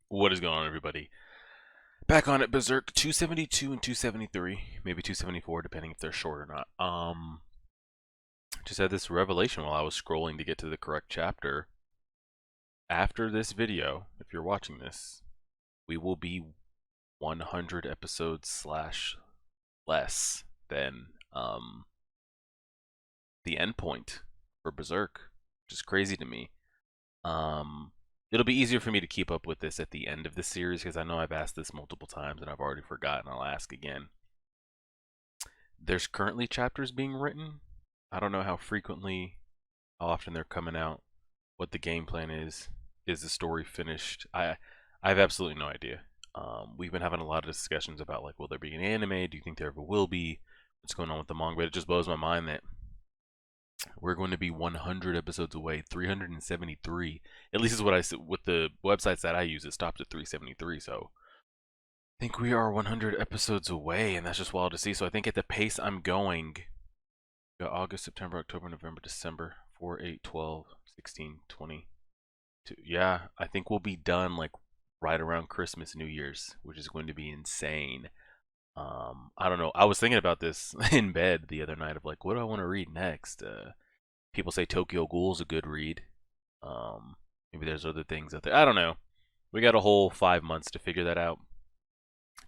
What is going on, everybody? Back on it, Berserk 272 and 273, maybe 274, depending if they're short or not. Just had this revelation while I was scrolling to get to the correct chapter. After this video, if you're watching this, we will be 100 episodes slash less than the endpoint for Berserk, which is crazy to me. It'll be easier for me to keep up with this at the end of the series because I know I've asked this multiple times and I've already forgotten. I'll ask again. There's currently chapters being written. I don't know how frequently, how often they're coming out, what the game plan is. Is the story finished? I have absolutely no idea. We've been having a lot of discussions about, like, will there be an anime? Do you think there ever will be? What's going on with the manga? But it just blows my mind that we're going to be 100 episodes away, 373. At least is what I said with the websites that I use. It stopped at 373, so I think we are 100 episodes away, and that's just wild to see. So I think at the pace I'm going, got August, September, October, November, December, 4, 8, 12, 16, 20. Yeah, I think we'll be done like right around Christmas, New Year's, which is going to be insane. I don't know. I was thinking about this in bed the other night of like, what do I want to read next? People say Tokyo Ghoul's a good read. Maybe there's other things out there. I don't know. We got a whole 5 months to figure that out.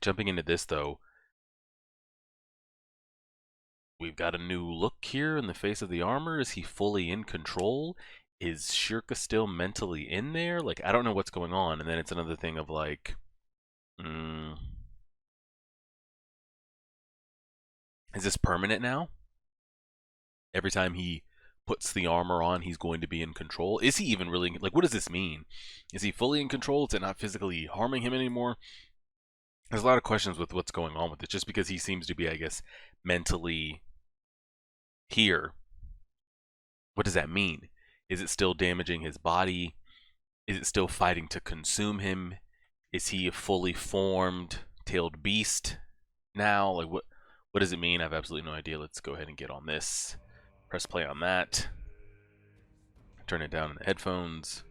Jumping into this though, we've got a new look here in the face of the armor. Is he fully in control? Is Shirka still mentally in there? Like, I don't know what's going on. And then it's another thing of like, is this permanent now? Every time he puts the armor on, he's going to be in control. Is he even really, like, what does this mean? Is he fully in control? Is it not physically harming him anymore? There's a lot of questions with what's going on with it, just because he seems to be, I guess, mentally here. What does that mean? Is it still damaging his body? Is it still fighting to consume him? Is he a fully formed tailed beast now? Like, what does it mean? I have absolutely no idea. Let's go ahead and get on this. Press play on that. Turn it down in the headphones.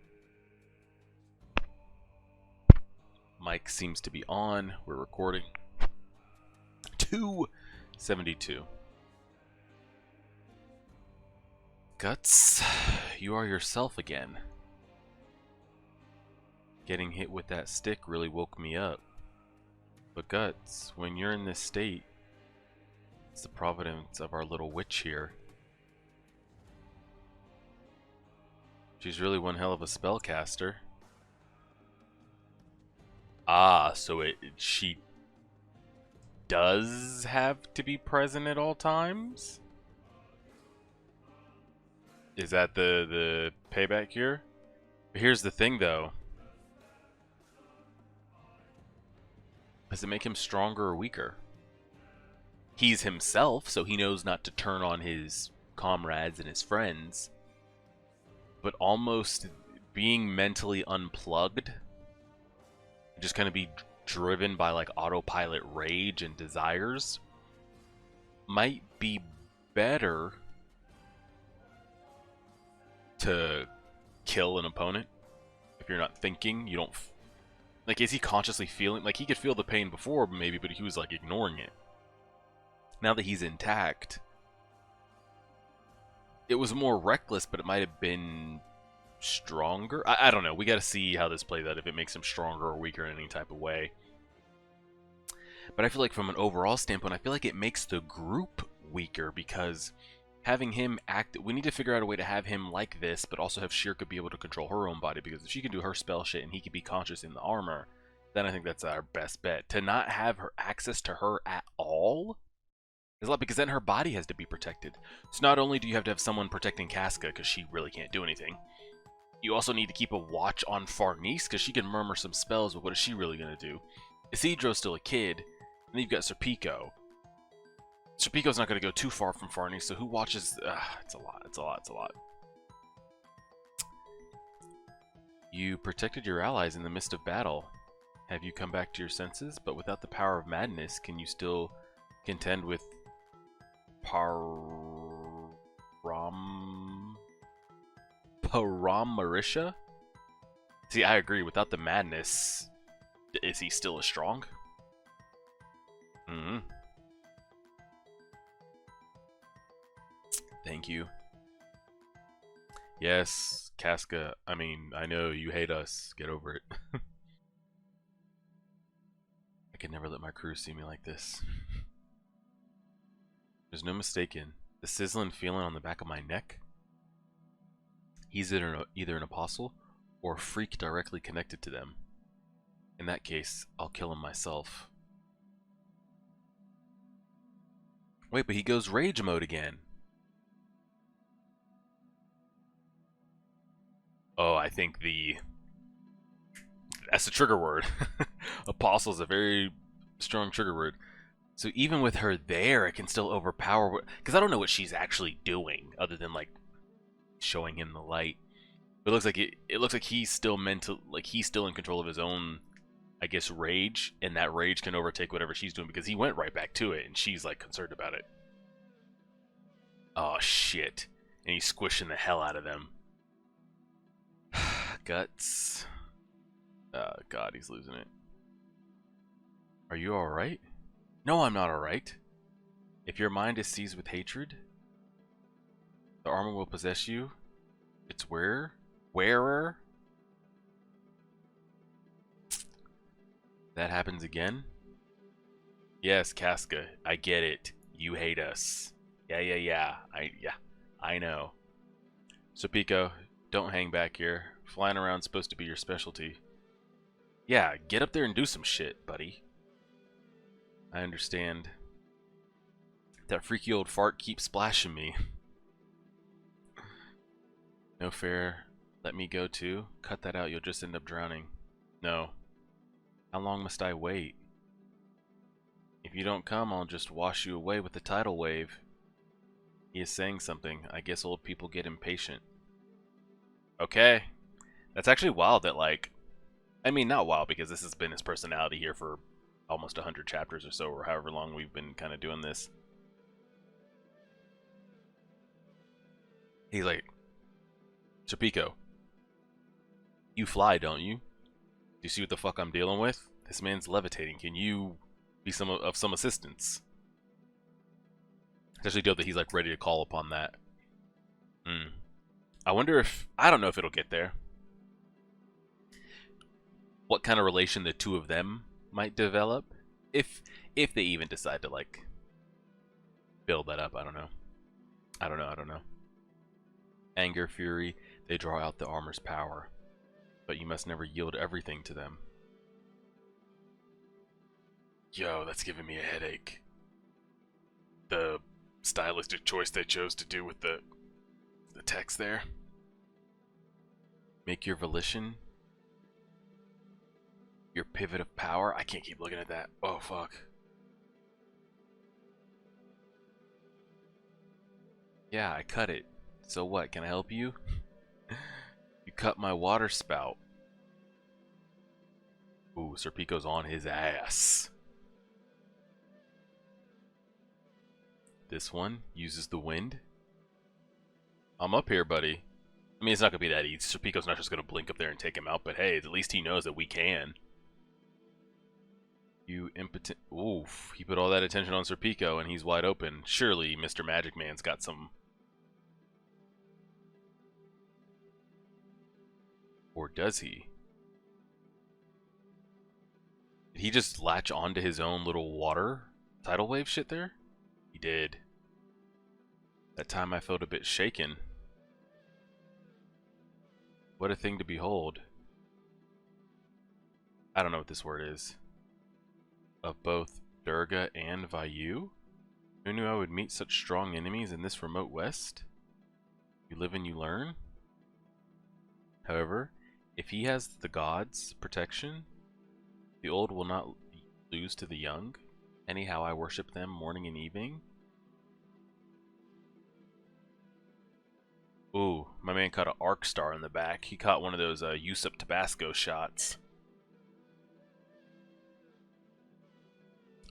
Mic seems to be on. We're recording. 272. Guts, you are yourself again. Getting hit with that stick really woke me up. But Guts, when you're in this state, it's the providence of our little witch here. She's really one hell of a spellcaster. Ah, so she does have to be present at all times? Is that the payback here? Here's the thing though. Does it make him stronger or weaker? He's himself, so he knows not to turn on his comrades and his friends. But almost being mentally unplugged, just kind of be driven by like autopilot rage and desires, might be better to kill an opponent. If you're not thinking, you don't like, is he consciously feeling like he could feel the pain before maybe, but he was like ignoring it? Now that he's intact, it was more reckless, but it might have been stronger. I don't know. We got to see how this plays out, if it makes him stronger or weaker in any type of way. But I feel like from an overall standpoint, I feel like it makes the group weaker, because having him act, we need to figure out a way to have him like this, but also have Shirka be able to control her own body, because if she can do her spell shit and he can be conscious in the armor, then I think that's our best bet. To not have her access to her at all is a lot, because then her body has to be protected. So not only do you have to have someone protecting Casca, because she really can't do anything, you also need to keep a watch on Farnese, because she can murmur some spells, but what is she really going to do? Isidro's still a kid, and then you've got Serpico. Serpico's not going to go too far from Farnese, so who watches? It's a lot. You protected your allies in the midst of battle. Have you come back to your senses? But without the power of madness, can you still contend with Paramarisha? See, I agree. Without the madness, is he still as strong? Mm-hmm. Thank you. Yes, Casca. I mean, I know you hate us. Get over it. I could never let my crew see me like this. There's no mistaking the sizzling feeling on the back of my neck. He's either an apostle or a freak directly connected to them. In that case, I'll kill him myself. Wait, but he goes rage mode again. Oh, I think that's the trigger word. Apostle is a very strong trigger word. So even with her there, it can still overpower. Because I don't know what she's actually doing other than like showing him the light. But it looks like it looks like he's still he's still in control of his own, I guess, rage, and that rage can overtake whatever she's doing because he went right back to it, and she's like concerned about it. Oh shit! And he's squishing the hell out of them. Guts. God, he's losing it. Are you alright? No, I'm not alright. If your mind is seized with hatred, the armor will possess you. Its wearer. That happens again? Yes, Casca, I get it. You hate us. Yeah. I know. So Pico, don't hang back here. Flying around's supposed to be your specialty. Yeah, get up there and do some shit, buddy. I understand. That freaky old fart keeps splashing me. No fair. Let me go too. Cut that out, you'll just end up drowning. No. How long must I wait? If you don't come, I'll just wash you away with the tidal wave. He is saying something. I guess old people get impatient. Okay. That's actually wild that, like... I mean, not wild, because this has been his personality here for almost 100 chapters or so, or however long we've been kind of doing this. He's like, Chapiko, you fly, don't you? Do you see what the fuck I'm dealing with? This man's levitating. Can you be of some assistance? It's actually dope that he's like ready to call upon that. I wonder if... I don't know if it'll get there. What kind of relation the two of them might develop. If they even decide to like build that up. I don't know. I don't know. Anger, fury, they draw out the armor's power. But you must never yield everything to them. Yo, that's giving me a headache. The stylistic choice they chose to do with the text there. Make your volition your pivot of power. I can't keep looking at that. Oh, fuck. Yeah, I cut it. So what? Can I help you? You cut my water spout. Ooh, Serpico's on his ass. This one uses the wind. I'm up here, buddy. I mean, it's not going to be that easy. Serpico's not just going to blink up there and take him out, but hey, at least he knows that we can. You impotent... Oof, he put all that attention on Serpico and he's wide open. Surely Mr. Magic Man's got some... Or does he? Did he just latch onto his own little water tidal wave shit there? He did. That time I felt a bit shaken. What a thing to behold. I don't know what this word is. Of both Durga and Vayu? Who knew I would meet such strong enemies in this remote west? You live and you learn? However, if he has the gods' protection, the old will not lose to the young. Anyhow, I worship them morning and evening. Ooh, my man caught an arc star in the back. He caught one of those Yusuf Tabasco shots.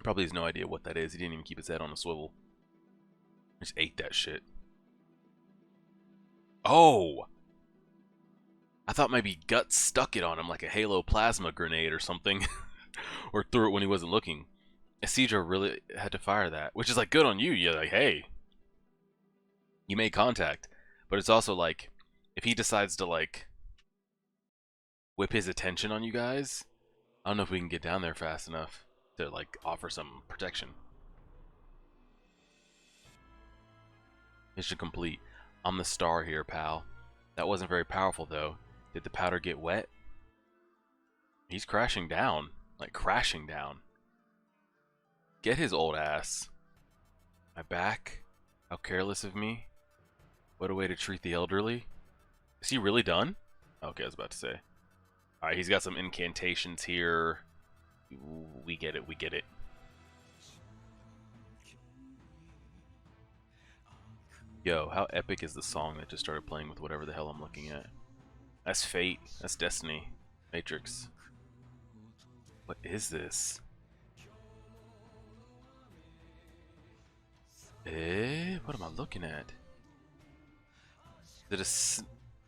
Probably has no idea what that is. He didn't even keep his head on a swivel. Just ate that shit. Oh! I thought maybe Guts stuck it on him like a Halo plasma grenade or something. Or threw it when he wasn't looking. Isidro really had to fire that. Which is like, good on you. You're like, hey. You made contact. But it's also like, if he decides to like whip his attention on you guys, I don't know if we can get down there fast enough to like offer some protection. Mission complete. I'm the star here, pal. That wasn't very powerful though. Did the powder get wet? He's crashing down. Like crashing down. Get his old ass. My back? How careless of me. What a way to treat the elderly. Is he really done? Okay, I was about to say. Alright, he's got some incantations here. We get it, we get it. Yo, how epic is the song that just started playing with whatever the hell I'm looking at? That's fate. That's destiny. Matrix. What is this? What am I looking at? Did it?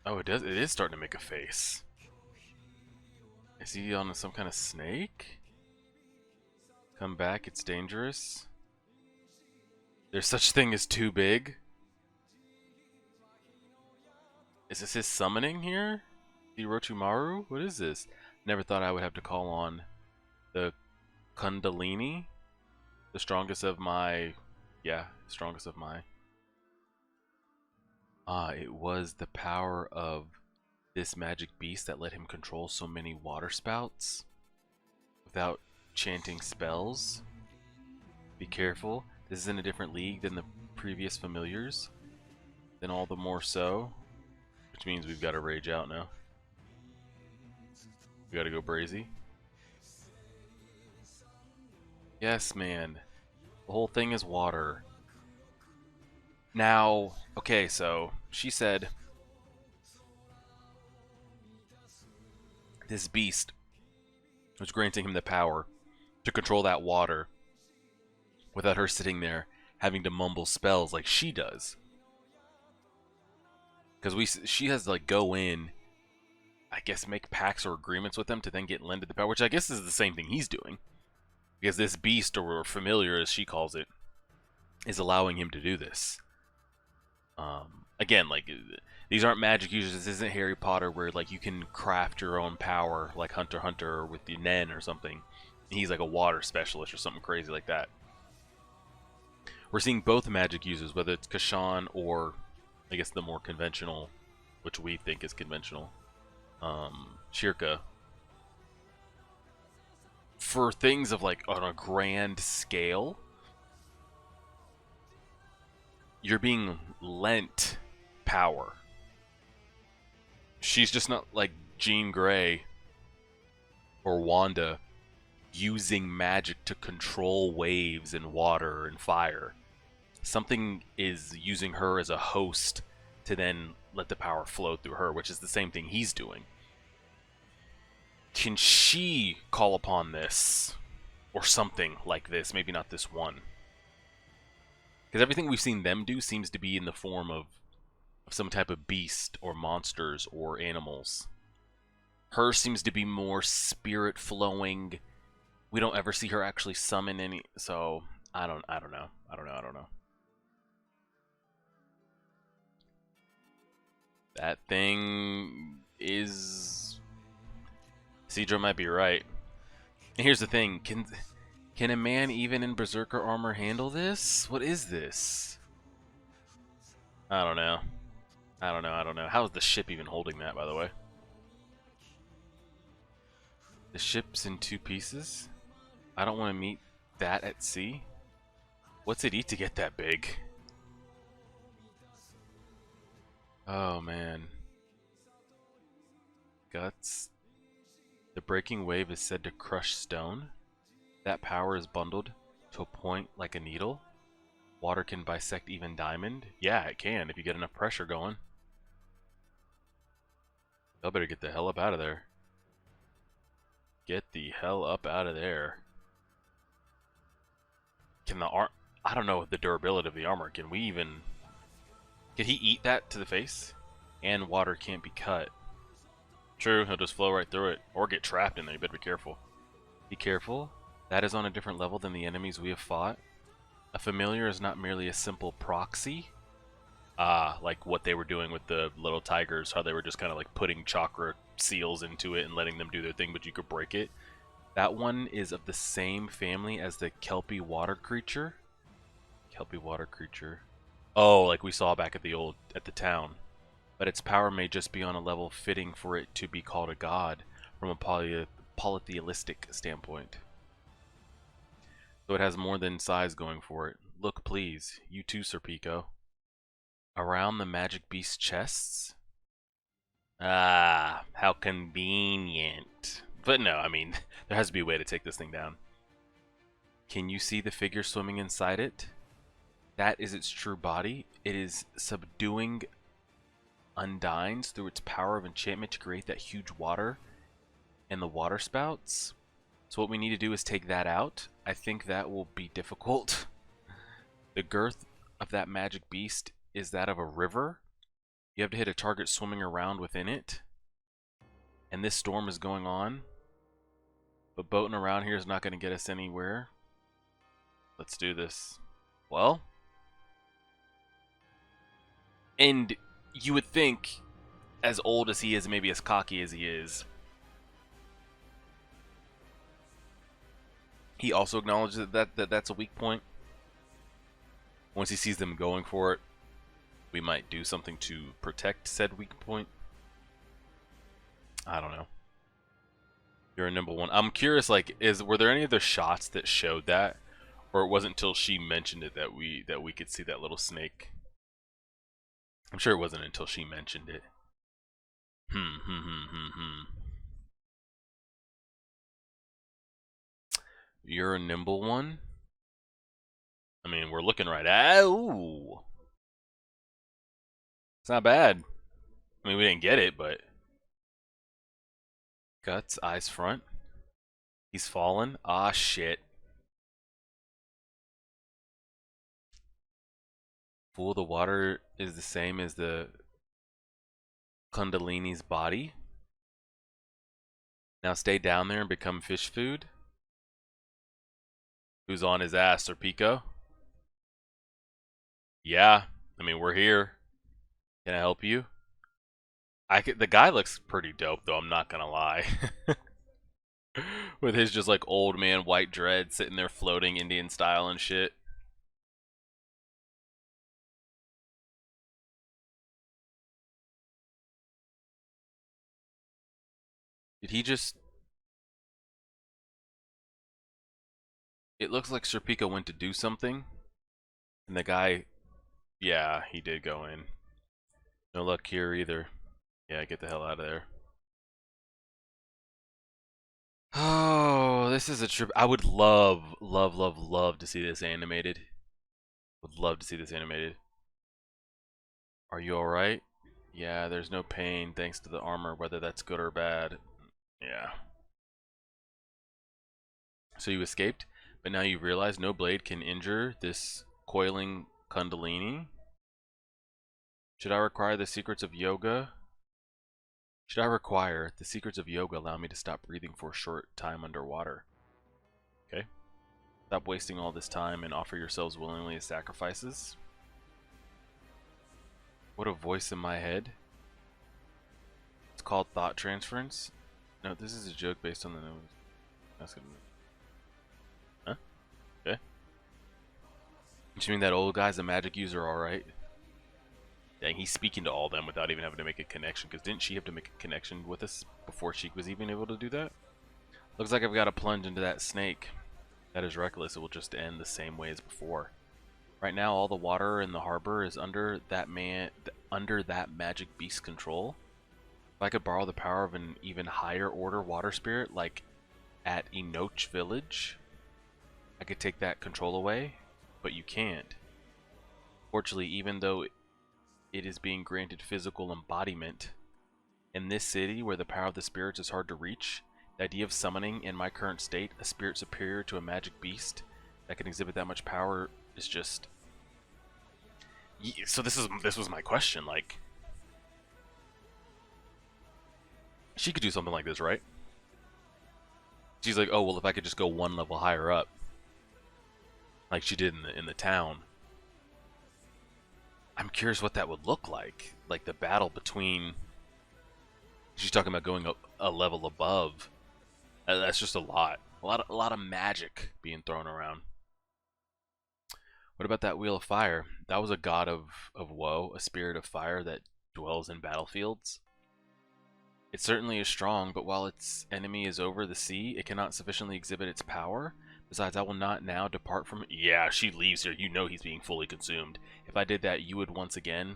Oh, it does. It is starting to make a face. Is he on some kind of snake? Come back. It's dangerous. There's such thing as too big. Is this his summoning here? The Orochimaru? What is this? Never thought I would have to call on the Kundalini, the strongest of my. Yeah, strongest of my. It was the power of this magic beast that let him control so many water spouts without chanting spells. Be careful, this is in a different league than the previous familiars. Then all the more so, which means we've got to rage out now. We got to go brazy. Yes, man. The whole thing is water. Now, okay, so she said this beast was granting him the power to control that water without her sitting there having to mumble spells like she does. Because she has to like go in, I guess, make pacts or agreements with them to then get lended the power, which I guess is the same thing he's doing. Because this beast, or familiar as she calls it, is allowing him to do this. Again, like, these aren't magic users. This isn't Harry Potter where like you can craft your own power like Hunter x Hunter or with the Nen or something. He's like a water specialist or something crazy like that. We're seeing both magic users, whether it's Kashan or I guess the more conventional, which we think is conventional, Shirka. For things of like on a grand scale, you're being lent power. She's just not like Jean Grey or Wanda using magic to control waves and water and fire. Something is using her as a host to then let the power flow through her, which is the same thing he's doing. Can she call upon this or something like this? Maybe not this one. Because everything we've seen them do seems to be in the form of some type of beast or monsters or animals. Her seems to be more spirit flowing. We don't ever see her actually summon any. So I don't know. That thing is. Cedro might be right. And here's the thing: can a man even in Berserker armor handle this? What is this? I don't know. How is the ship even holding that, by the way? The ship's in two pieces? I don't want to meet that at sea? What's it eat to get that big? Oh, man. Guts. The breaking wave is said to crush stone. That power is bundled to a point like a needle. Water can bisect even diamond. Yeah, it can if you get enough pressure going. Y'all better get the hell up out of there. Get the hell up out of there. Can the arm... I don't know the durability of the armor. Can we even... Could he eat that to the face? And water can't be cut. True, he'll just flow right through it. Or get trapped in there. You better be careful. Be careful. That is on a different level than the enemies we have fought. A familiar is not merely a simple proxy. Like what they were doing with the little tigers, how they were just kind of like putting chakra seals into it and letting them do their thing, but you could break it. That one is of the same family as the Kelpie water creature. Kelpie water creature. Oh, like we saw back at the town. But its power may just be on a level fitting for it to be called a god from a polytheistic standpoint. So it has more than size going for it. Look, please. You too, Sir Pico. Around the magic beast chests? Ah, how convenient. But no, I mean, there has to be a way to take this thing down. Can you see the figure swimming inside it? That is its true body. It is subduing undines through its power of enchantment to create that huge water and the water spouts. So what we need to do is take that out. I think that will be difficult. The girth of that magic beast is that of a river. You have to hit a target swimming around within it. And this storm is going on. But boating around here is not going to get us anywhere. Let's do this. Well. And you would think, as old as he is, maybe as cocky as he is, he also acknowledges that that's a weak point. Once he sees them going for it, we might do something to protect said weak point. I don't know. You're a nimble one. I'm curious, like, were there any other shots that showed that, or it wasn't until she mentioned it that we could see that little snake? I'm sure it wasn't until she mentioned it. You're a nimble one. I mean, we're looking right at. Ooh, it's not bad. I mean, we didn't get it, but guts, eyes front. He's fallen. Ah, shit. Fool, the water is the same as the Kundalini's body. Now stay down there and become fish food. Who's on his ass, Sir Pico? Yeah, I mean, we're here. Can I help you? The guy looks pretty dope, though, I'm not gonna lie. With his just like old man white dread sitting there floating Indian style and shit. Did he just... It looks like Sir Pico went to do something. And the guy... Yeah, he did go in. No luck here either. Yeah, get the hell out of there. Oh, this is a trip. I would love, love, love, love to see this animated. Would love to see this animated. Are you alright? Yeah, there's no pain thanks to the armor, whether that's good or bad. Yeah. So you escaped, but now you realize no blade can injure this coiling Kundalini. Should I require the secrets of yoga? Should I require the secrets of yoga allow me to stop breathing for a short time underwater? Okay. Stop wasting all this time and offer yourselves willingly as sacrifices. What a voice in my head. It's called thought transference. No, this is a joke based on the nose. That's good. Huh? Okay. Which mean that old guy's a magic user, alright? Dang, he's speaking to all of them without even having to make a connection, because didn't she have to make a connection with us before she was even able to do that? Looks like I've got to plunge into that snake. That is reckless. It will just end the same way as before. Right now, all the water in the harbor is under that magic beast control. If I could borrow the power of an even higher order water spirit, like at Enoch Village, I could take that control away, but you can't. Fortunately, even though it is being granted physical embodiment, in this city where the power of the spirits is hard to reach, the idea of summoning, in my current state, a spirit superior to a magic beast that can exhibit that much power is just. So this was my question. Like, she could do something like this, right? She's like, oh well, if I could just go one level higher up, like she did in the town. I'm curious what that would look like the battle between. She's talking about going up a level above. That's just a lot of magic being thrown around. What about that wheel of fire? That was a god of woe, a spirit of fire that dwells in battlefields. It certainly is strong, but while its enemy is over the sea, it cannot sufficiently exhibit its power. Besides, I will not now depart from it. Yeah, she leaves here. You know he's being fully consumed. If I did that, you would once again.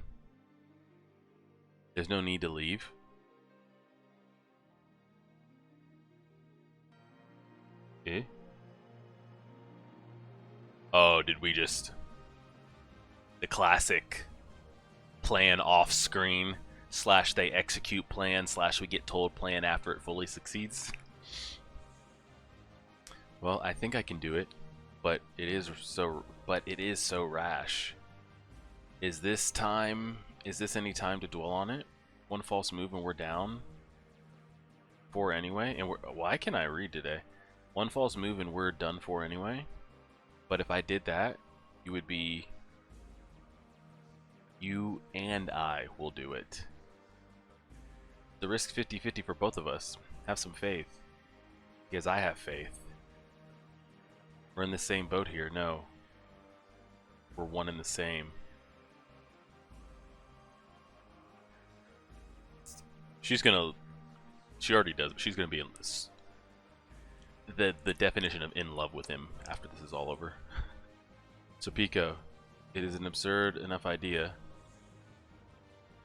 There's no need to leave. Eh? Oh, did we just... The classic plan off screen / they execute plan / we get told plan after it fully succeeds. Well, I think I can do it, but it is so rash. Is this any time to dwell on it? One false move and we're down 4 anyway, and why can I read today? One false move and we're done for anyway. But if I did that, you and I will do it. The risk 50-50 for both of us. Have some faith. Because I have faith. We're in the same boat here. No. We're one and the same. She already does, but she's gonna be in this. The definition of in love with him after this is all over. So Pico, it is an absurd enough idea.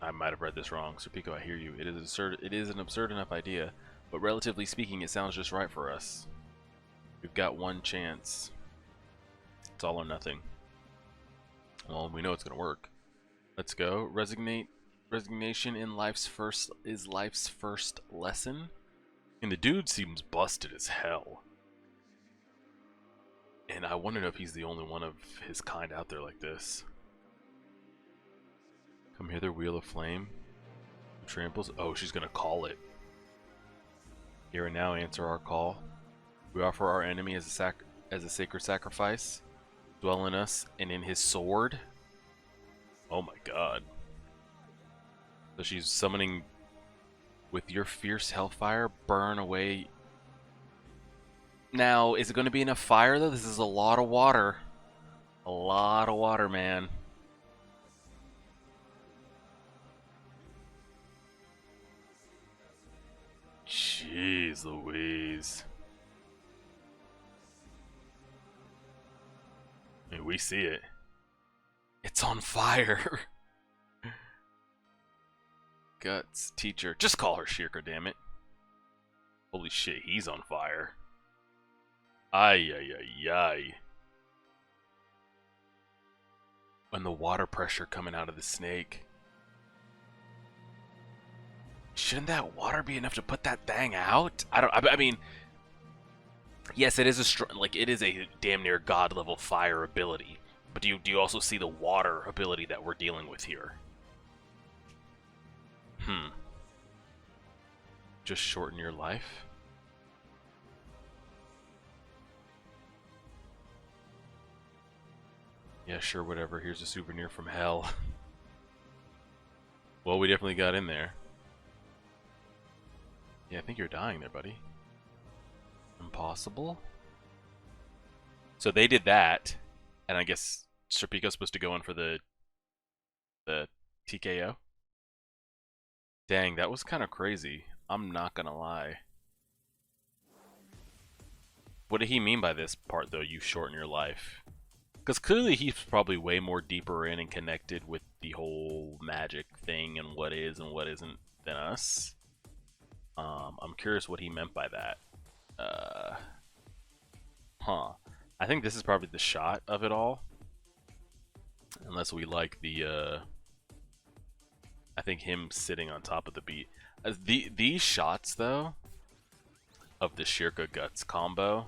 I might have read this wrong. So Pico, I hear you. It is an absurd enough idea, but relatively speaking, it sounds just right for us. We've got one chance. It's all or nothing. Well, we know it's gonna work. Let's go. Resignation in life's first lesson. And the dude seems busted as hell. And I wonder if he's the only one of his kind out there like this. Come hither, wheel of flame. Who tramples? Oh, she's gonna call it. Here and now, answer our call. We offer our enemy as a sacred sacrifice. Dwell in us and in his sword. Oh my god. So she's summoning with your fierce hellfire, burn away. Now, is it going to be enough fire though? This is a lot of water. A lot of water, man. Jeez Louise. I mean, we see it. It's on fire. Guts, teacher. Just call her Shirker, damn it. Holy shit, he's on fire. Ay, ay, ay, ay. And the water pressure coming out of the snake. Shouldn't that water be enough to put that thing out? I mean, yes, it is it is a damn near god level fire ability. But do you also see the water ability that we're dealing with here? Just shorten your life? Yeah, sure, whatever. Here's a souvenir from hell. Well, we definitely got in there. Yeah, I think you're dying there, buddy. Impossible? So they did that, and I guess Serpico's supposed to go in for the TKO? Dang, that was kind of crazy. I'm not gonna lie. What did he mean by this part, though, you shorten your life? Because clearly he's probably way more deeper in and connected with the whole magic thing and what is and what isn't than us. I'm curious what he meant by that. I think this is probably the shot of it all. Unless we like the, I think him sitting on top of the beat. These shots, though, of the Shirka Guts combo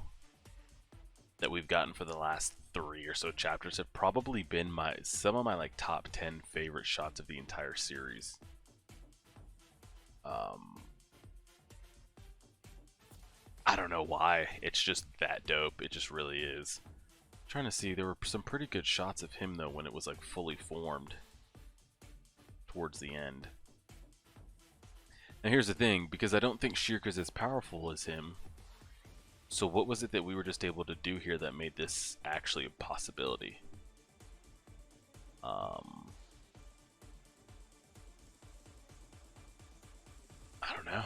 that we've gotten for the last 3 or so chapters have probably been some of my like top 10 favorite shots of the entire series. I don't know why. It's just that dope. It just really is. I'm trying to see, there were some pretty good shots of him though when it was like fully formed towards the end. Now here's the thing, because I don't think Shirka's as powerful as him. So what was it that we were just able to do here that made this actually a possibility? I don't know.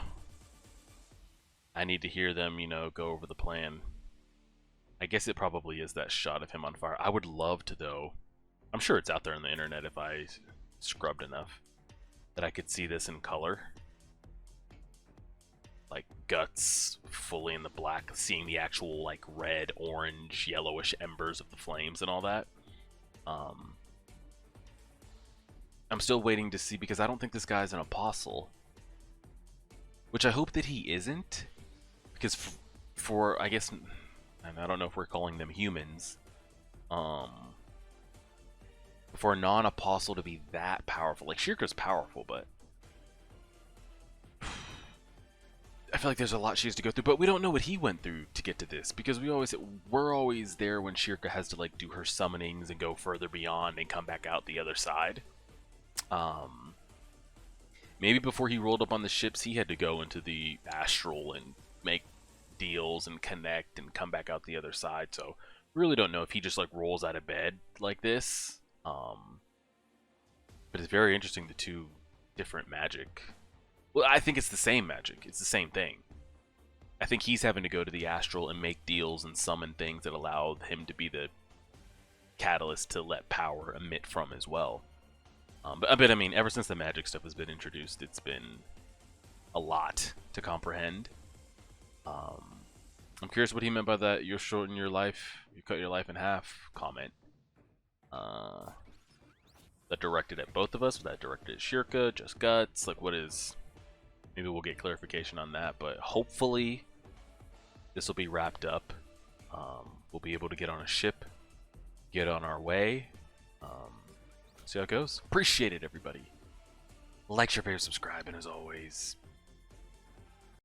I need to hear them, you know, go over the plan. I guess it probably is that shot of him on fire. I would love to, though. I'm sure it's out there on the internet if I scrubbed enough that I could see this in color. Like guts fully in the black, seeing the actual like red, orange, yellowish embers of the flames and all that. I'm still waiting to see, because I don't think this guy's an apostle, which I hope that he isn't, because for I guess, and I don't know if we're calling them humans, for a non-apostle to be that powerful, like Shirka's powerful, but I feel like there's a lot she has to go through, but we don't know what he went through to get to this, because we're always there when Shirka has to like do her summonings and go further beyond and come back out the other side. Maybe before he rolled up on the ships, he had to go into the astral and make deals and connect and come back out the other side. So we really don't know if he just like rolls out of bed like this. But it's very interesting, the two different magic. Well, I think it's the same magic. It's the same thing. I think he's having to go to the astral and make deals and summon things that allow him to be the catalyst to let power emit from as well. But I mean, ever since the magic stuff has been introduced, it's been a lot to comprehend. I'm curious what he meant by that. You're shortening your life, you cut your life in half comment. That directed at both of us? Was that directed at Shirka? Just guts? Like, what is... Maybe we'll get clarification on that, but hopefully this will be wrapped up. We'll be able to get on a ship, get on our way, see how it goes. Appreciate it, everybody. Like, share, favorite, subscribe, and as always,